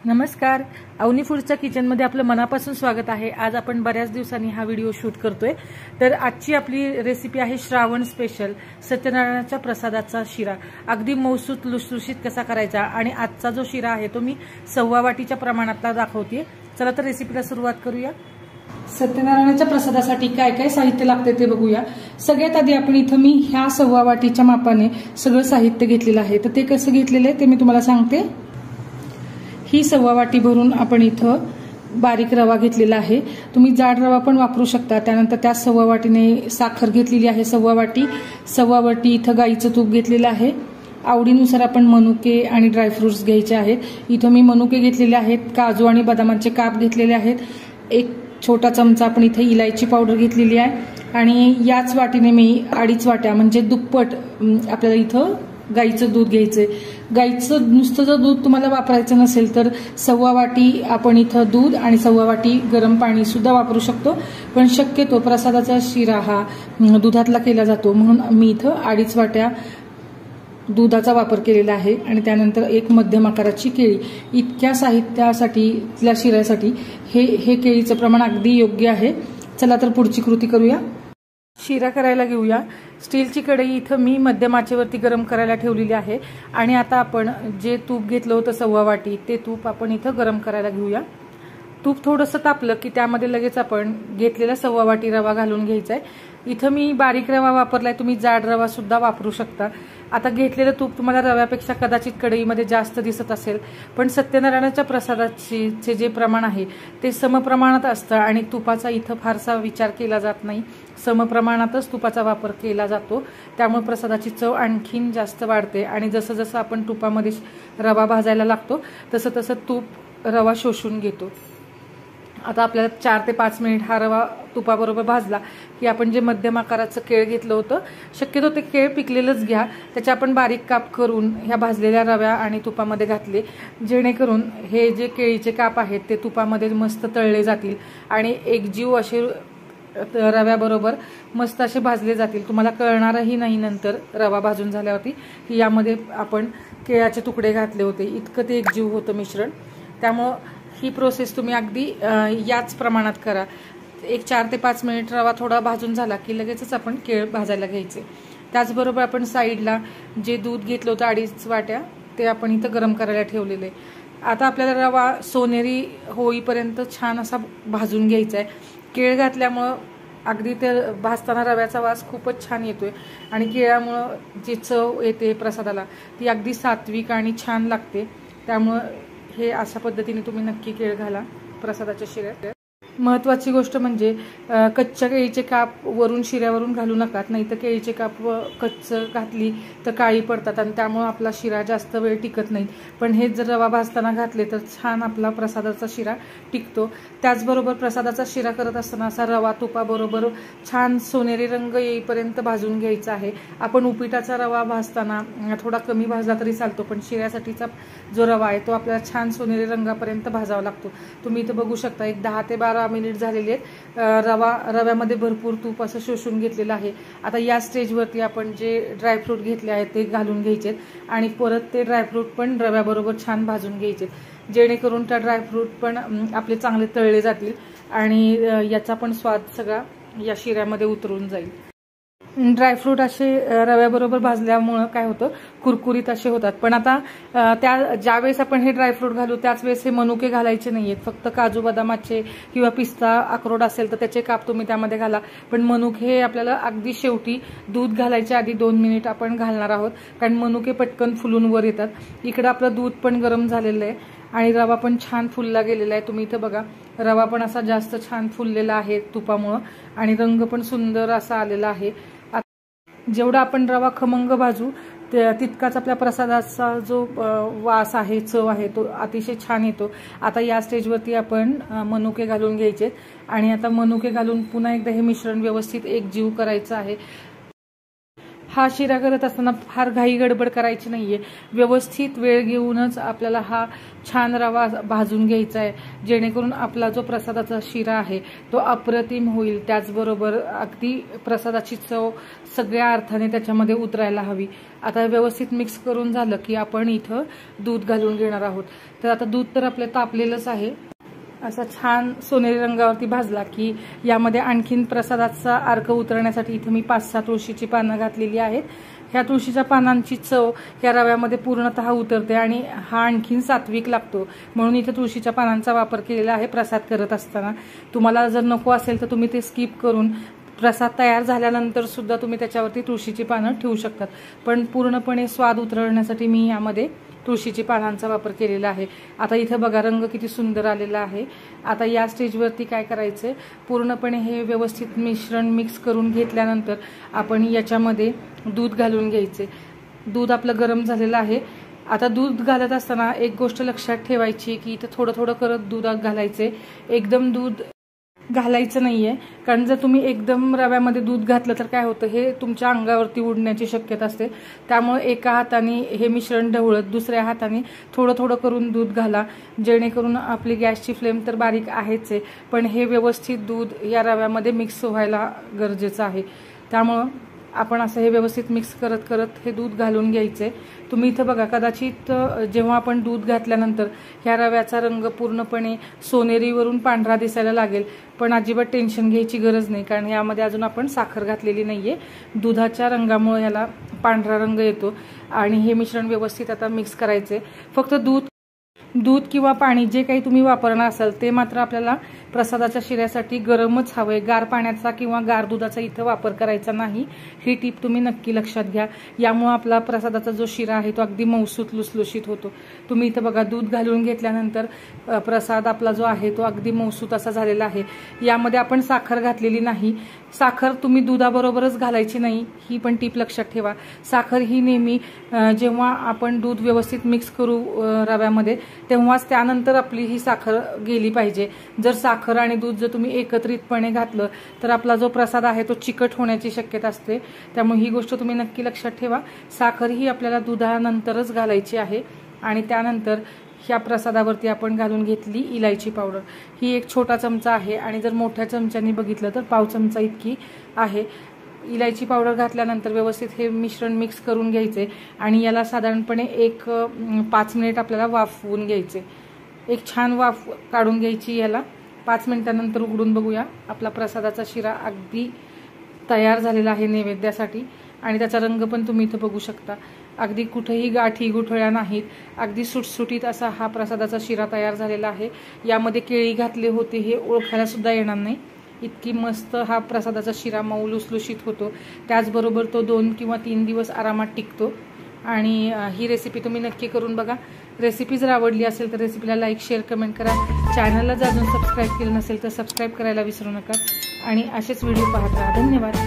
नमस्कार, अवनी फूडच्या किचनमध्ये आपलं मनापासून स्वागत आहे। आज आपण बऱ्याच दिवसांनी हा व्हिडिओ शूट करतोय। तर आजची आपली रेसिपी आहे श्रावण स्पेशल सत्यनारायणाच्या प्रसादाचा शिरा। अगदी मौसूत लुसलुशीत कसा करायचा आणि आजचा जो शिरा आहे तो मी 1.25 वाटीच्या प्रमाणातला दाखवते। चला तर रेसिपीला सुरुवात करूया। सत्यनारायणाच्या प्रसादासाठी काय काय साहित्य लागते ते बघूया। सगळ्यात आधी आपण इथं मी ह्या 1.25 वाटीच्या मापाने सगळं साहित्य घेतलेलं आहे। तर ते कसं घेतलेलं आहे ते मी तुम्हाला सांगते। ही 1.25 वाटी भरून आपण इथं बारीक रवा घेतलेला आहे। तुम्ही जाड रवा पण वापरू शकता। त्यानंतर त्या 1.25 वाटीने साखर घेतलेली आहे 1.25 वाटी। 1.25 वाटी इथं गाईचं तूप घेतलेलं आहे। आवडीनुसार आपण मनुके आणि ड्रायफ्रुट्स घ्यायचे आहेत। इथं मी मनुके घेतलेले आहेत, काजू आणि बदामाचे काप घेतलेले आहेत। एक छोटा चमचा आपण इथे इलायची पावडर घेतलेली आहे आणि याच वाटीने मी 2.5 वाट्या म्हणजे दुप्पट आपल्याला इथं गाईचं दूध घ्यायचंय। गाईचं नुसतं जर दूध तुम्हाला वापरायचं नसेल तर 1.25 वाटी आपण इथं दूध आणि 1.25 वाटी गरम पाणी सुद्धा वापरू शकतो। पण शक्यतो प्रसादाचा शिरा हा दुधातला केला जातो म्हणून मी इथं 2.5 वाट्या दुधाचा वापर केलेला आहे। आणि त्यानंतर एक मध्यम आकाराची केळी। इतक्या साहित्यासाठी त्या शिऱ्यासाठी हे केळीचं प्रमाण अगदी योग्य आहे। चला तर पुढची कृती करूया। शिरा करायला घेऊया। स्टीलची कढई इथं मी मध्यम आचेवरती गरम करायला ठेवलेली आहे आणि आता आपण जे तूप घेतलं होतं 1.25 वाटी ते तूप आपण इथं गरम करायला घेऊया। तूप थोडंसं तापलं की त्यामध्ये लगेच आपण घेतलेला 1.25 वाटी रवा घालून घ्यायचा आहे। इथं मी बारीक रवा वापरलाय, तुम्ही जाड रवा सुद्धा वापरू शकता। आता घेतलेलं तूप तुम्हाला रव्यापेक्षा कदाचित कढईमध्ये जास्त दिसत असेल, पण सत्यनारायणाच्या प्रसादाचे जे प्रमाण आहे ते समप्रमाणात असतं आणि तुपाचा इथं फारसा विचार केला जात नाही। समप्रमाणातच तुपाचा वापर केला जातो, त्यामुळे प्रसादाची चव आणखीन जास्त वाढते। आणि जसं जसं आपण तुपामध्ये रवा भाजायला लागतो तसं तसं तूप रवा शोषून घेतो। आता आपल्याला 4 ते 5 मिनिट हा रवा तुपाबरोबर भाजला की आपण जे मध्यम आकाराचं केळ घेतलं होतं, शक्यतो ते केळ पिकलेलंच घ्या, त्याचे आपण बारीक काप करून ह्या भाजलेल्या रव्या आणि तुपामध्ये घातले, जेणेकरून हे जे केळीचे काप आहेत ते तुपामध्ये मस्त तळले जातील आणि एकजीव असे रव्याबरोबर मस्त असे भाजले जातील। तुम्हाला कळणारही नाही नंतर रवा भाजून झाल्यावरती की यामध्ये आपण केळाचे तुकडे घातले होते, इतकं ते एकजीव होतं मिश्रण। त्यामुळं ही प्रोसेस तुम्ही अगदी याच प्रमाणात करा। एक 4 ते 5 मिनिट रवा थोडा भाजून झाला की लगेचच आपण केळ भाजायला घ्यायचे। त्याचबरोबर आपण साईडला जे दूध घेतलं होतं 2.5 वाट्या ते आपण इथं गरम करायला ठेवलेले। आता आपल्याला रवा सोनेरी होईपर्यंत छान असा भाजून घ्यायचा आहे। केळ घातल्यामुळं अगदी ते भाजताना रव्याचा वास खूपच छान येतोय आणि केळामुळं जी चव येते प्रसादाला ती अगदी सात्विक आणि छान लागते। त्यामुळं हे अशा पद्धतीने तुम्ही नक्की केळ घाला प्रसादाच्या शिऱ्यात। महत्त्वाची गोष्ट म्हणजे कच्च्या केळीचे काप वरून शिऱ्यावरून घालू नका, नाही तर केळीचे काप कच्चं घातली तर काळी पडतात आणि त्यामुळे आपला शिरा जास्त वेळ टिकत नाही। पण हे जर रवा भाजताना घातले तर छान आपला प्रसादाचा शिरा टिकतो। त्याचबरोबर प्रसादाचा शिरा करत असताना असा रवा तुपाबरोबर छान सोनेरी रंग येईपर्यंत भाजून घ्यायचा आहे। आपण उपीटाचा रवा भाजताना थोडा कमी भाजला तरी चालतो, पण शिऱ्यासाठीचा जो रवा आहे तो आपल्याला छान सोनेरी रंगापर्यंत भाजावा लागतो। तुम्ही इथं बघू शकता एक 10 ते 12 मिनिट झालेले आहेत। रव्यामध्ये भरपूर तूप असं शोषून घेतलेलं आहे। आता या स्टेजवरती आपण जे ड्रायफ्रूट घेतले आहेत ते घालून घ्यायचे आणि परत ते ड्रायफ्रूट पण रव्याबरोबर छान भाजून घ्यायचे, जेणेकरून त्या ड्रायफ्रूट पण आपले चांगले तळले जातील आणि याचा पण स्वाद सगळा या शिऱ्यामध्ये उतरून जाईल। ड्रायफ्रूट असे रव्याबरोबर भाजल्यामुळं काय होतं, कुरकुरीत असे होतात। पण आता ज्यावेळेस आपण हे ड्रायफ्रूट घालू त्याच वेळेस हे मनुके घालायचे नाहीयेत, फक्त काजू बदामाचे किंवा पिस्ता अक्रोड असेल तर त्याचे काप तुम्ही त्यामध्ये घाला। पण मनुके हे आपल्याला अगदी शेवटी दूध घालायच्या आधी 2 मिनिट आपण घालणार आहोत, कारण मनुके पटकन फुलून वर येतात। इकडं आपलं दूध पण गरम झालेलं आहे आणि रवा पण छान फुलला गेलेला आहे। तुम्ही इथं बघा रवा पण असा जास्त छान फुललेला आहे तुपामुळं आणि रंग पण सुंदर असा आलेला आहे। जेवढा आपण रवा खमंग भाजू तितकाच आपल्या प्रसादाचा जो वास आहे, चव आहे तो अतिशय छान येतो। आता या स्टेजवरती आपण मनुके घालून घ्यायचे आणि आता मनुके घालून पुन्हा एकदा हे मिश्रण व्यवस्थित एकजीव करायचं आहे। हा शिरा करत असताना फार घाई गडबड करायची नाहीये, व्यवस्थित वेळ घेऊनच आपल्याला हा छान रवा भाजून घ्यायचा आहे, जेणेकरून आपला जो प्रसादाचा शिरा आहे तो अप्रतिम होईल। त्याचबरोबर अगदी प्रसादाची चव सगळ्या अर्थाने त्याच्यामध्ये उतरायला हवी। आता व्यवस्थित मिक्स करून झालं की आपण इथं दूध घालून घेणार आहोत। तर आता दूध तर आपलं तापलेलंच आहे, असा छान सोनेरी रंगावरती भाजला की यामध्ये आणखीन प्रसादाचा अर्क उतरण्यासाठी इथे मी 5-6 तुळशीची पानं घातलेली आहेत। ह्या तुळशीच्या पानांची चव या रव्यामध्ये पूर्णतः उतरते आणि हा आणखीन सात्विक लागतो, म्हणून इथे तुळशीच्या पानांचा वापर केलेला आहे प्रसाद करत असताना। तुम्हाला जर नको असेल तर तुम्ही ते स्किप करून प्रसाद तयार झाल्यानंतर सुद्धा तुम्ही त्याच्यावरती तुळशीची पानं ठेवू शकतात, पण पूर्णपणे स्वाद उतरवण्यासाठी मी यामध्ये तुळशीची पानांचा वापर केलेला आहे। आता इथे बघा रंग किती सुंदर आलेला आहे। आता या स्टेजवरती काय करायचंय, पूर्णपणे हे व्यवस्थित मिश्रण मिक्स करून घेतल्यानंतर आपण याच्यामध्ये दूध घालून घ्यायचे। दूध आपलं गरम झालेलं आहे। आता दूध घालत असताना एक गोष्ट लक्षात ठेवायची की इथे थोडं थोडं करत दूध घालायचे, एकदम दूध घालायचं नाहीये, कारण जर तुम्ही एकदम रव्यामध्ये दूध घातलं तर काय होतं, हे तुमच्या अंगावरती उडण्याची शक्यता असते। त्यामुळे एका हाताने हे मिश्रण ढवळत दुसऱ्या हाताने थोडं थोडं करून दूध घाला, जेणेकरून आपली गॅसची फ्लेम तर बारीक आहेच आहे, पण हे व्यवस्थित दूध या रव्यामध्ये मिक्स व्हायला गरजेचं आहे। त्यामुळं आपण असं हे व्यवस्थित मिक्स करत करत हे दूध घालून घ्यायचे। तुम्ही इथं बघा, कदाचित जेव्हा आपण दूध घातल्यानंतर ह्या रव्याचा रंग पूर्णपणे सोनेरीवरून पांढरा दिसायला लागेल, पण अजिबात टेन्शन घ्यायची गरज नाही, कारण यामध्ये अजून आपण साखर घातलेली नाहीये। दुधाच्या रंगामुळे याला पांढरा रंग येतो आणि हे मिश्रण व्यवस्थित आता मिक्स करायचे। फक्त दूध किंवा पाणी जे काही तुम्ही वापरणार असाल ते मात्र आपल्याला प्रसादाच्या शिऱ्यासाठी गरमच हवंय, गार पाण्याचा किंवा गार दुधाचा इथं वापर करायचा नाही। ही टीप तुम्ही नक्की लक्षात घ्या, यामुळे आपला प्रसादाचा जो शिरा आहे तो अगदी मऊसूत लुसलुशीत होतो। तुम्ही इथं बघा दूध घालून घेतल्यानंतर प्रसाद आपला जो आहे तो अगदी मऊसूत असा झालेला आहे। यामध्ये आपण साखर घातलेली नाही, साखर तुम्ही दुधाबरोबरच घालायची नाही, ही पण टीप लक्षात ठेवा। साखर ही नेहमी जेव्हा आपण दूध व्यवस्थित मिक्स करू रव्यामध्ये तेव्हाच त्यानंतर आपली ही साखर गेली पाहिजे। जर साखर आणि दूध जर तुम्ही एकत्रितपणे घातलं तर आपला जो प्रसाद आहे तो चिकट होण्याची शक्यता असते, त्यामुळे ही गोष्ट तुम्ही नक्की लक्षात ठेवा। साखर ही आपल्याला दुधानंतरच घालायची आहे आणि त्यानंतर ह्या प्रसादावरती आपण घालून घेतली इलायची पावडर। ही एक छोटा चमचा आहे आणि जर मोठ्या चमच्याने बघितलं तर पाव चमचा इतकी आहे। इलायची पावडर घातल्यानंतर व्यवस्थित हे मिश्रण मिक्स करून घ्यायचे आणि याला साधारणपणे 5 मिनिट आपल्याला वाफवून घ्यायचे। एक छान वाफ काढून घ्यायची याला। 5 मिनिटांनंतर उघडून बघूया, आपला प्रसादाचा शिरा अगदी तयार झालेला आहे नैवेद्यासाठी आणि त्याचा रंग पण तुम्ही इथं बघू शकता। अगदी कुठेही गाठी गुठळ्या नाहीत, अगदी सुटसुटीत असा हा प्रसादाचा शिरा तयार झालेला आहे। यामध्ये केळी घातले होते हे ओळखायला सुद्धा येणार नाही, इतकी मस्त हा प्रसादाचा शिरा मऊ लुसलुशीत होतो। त्याचबरोबर तो 2 किंवा 3 दिवस आरामात टिकतो आणि ही रेसिपी तुम्ही नक्की करून बघा। रेसिपी जर आवडली असेल तर रेसिपीला लाईक शेअर कमेंट करा। चॅनलला जर अजून सबस्क्राईब केलं नसेल तर सबस्क्राईब करायला विसरू नका आणि असेच व्हिडिओ पाहत राहा। धन्यवाद।